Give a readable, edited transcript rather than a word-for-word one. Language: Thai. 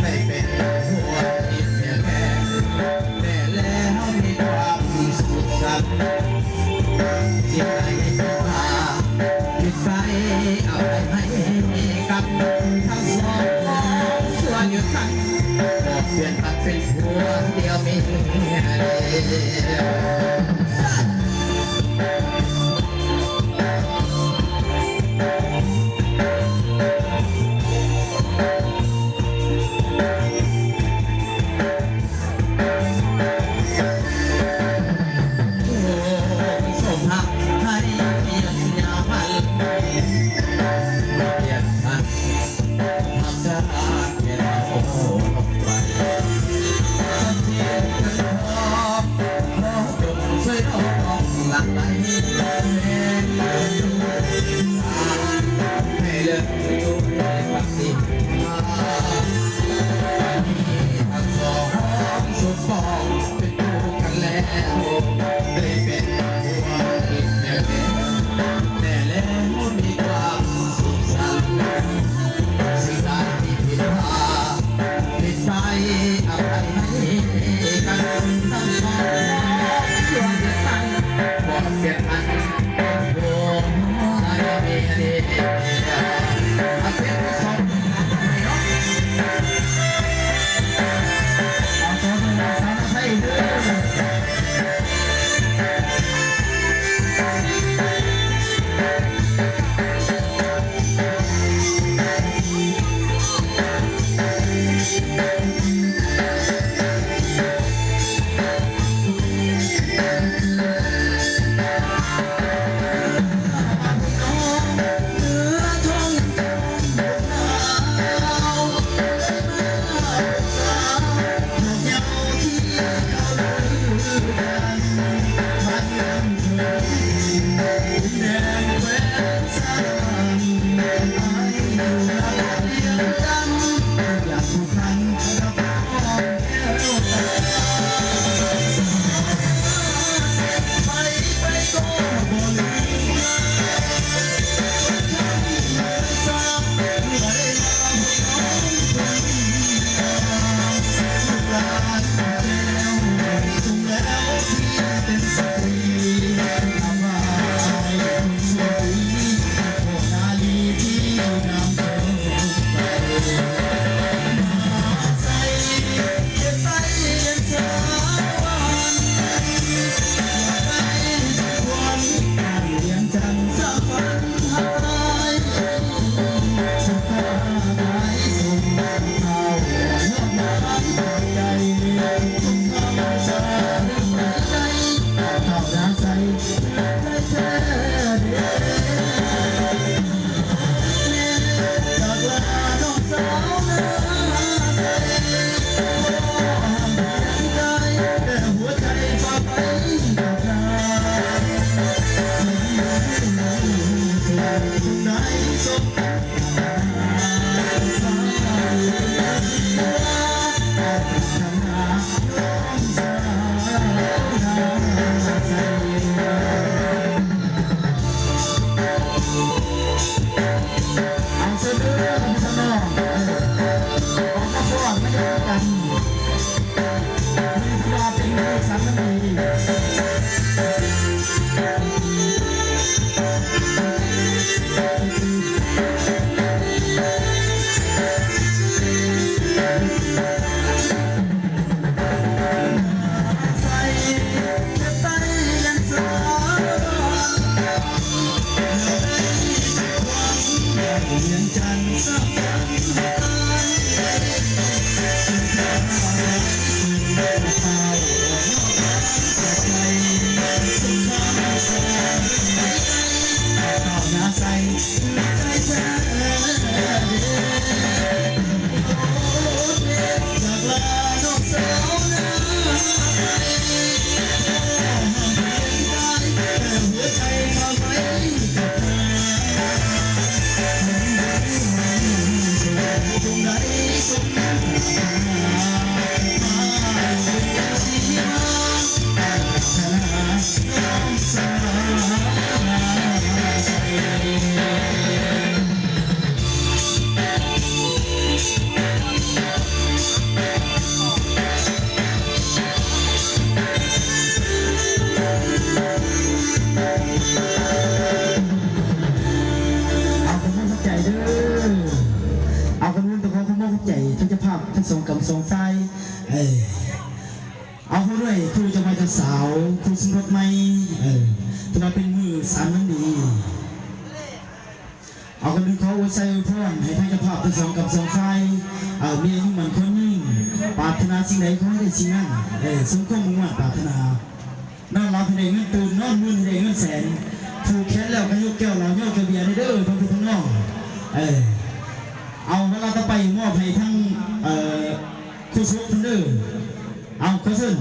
ไม่เป็นหัวที่เพียงแค่แต่แล้วมีความที่สุดสันที่ไหนมาปิดไฟเอาไปให้กับทั้งสองส่วนอยู่กันบอกเปลี่ยนตัดเป็นหัวเดียวมีเดียวช่วย ชิญเด้อท่านผู้ชมน้องของข้าวฟ่อนไม่ได้กันมีที่ว่าเป็นผู้สามน้ำดียังจันทร์สักวันใส่ใจเธอจากลาน้องสาวนาหัวใจทำไว้กับเธอตรงไหนสุดหนาชีวาธนาน้องสาวทั้งสองกำสองไฟเอาเขาด้วยครูจะมาจะสาวครูสมรสไหมจะมาเป็นมือสามน้ำดีเอาคนนึงเขาไว้ใส่พ่อนให้ทั้งเจ้าภาพทั้งสองกำสองไฟมีอายุมันคนยิ่งปรารถนาสิ่งใดเขาให้ได้สิ่งนั้นสมความมุ่งมั่นปรารถนานอนรับให้ได้เงินตื่นนอนมือให้ได้เงินแสนผูกแขนแล้วก็ยกแก้วเรายกกระเบียร์ได้เด้อทั้งพี่ทั้งน้องเอาเวลาต่อไปมอบให้ทั้งครูชุบทั้งเด้อเอาขอเชิญ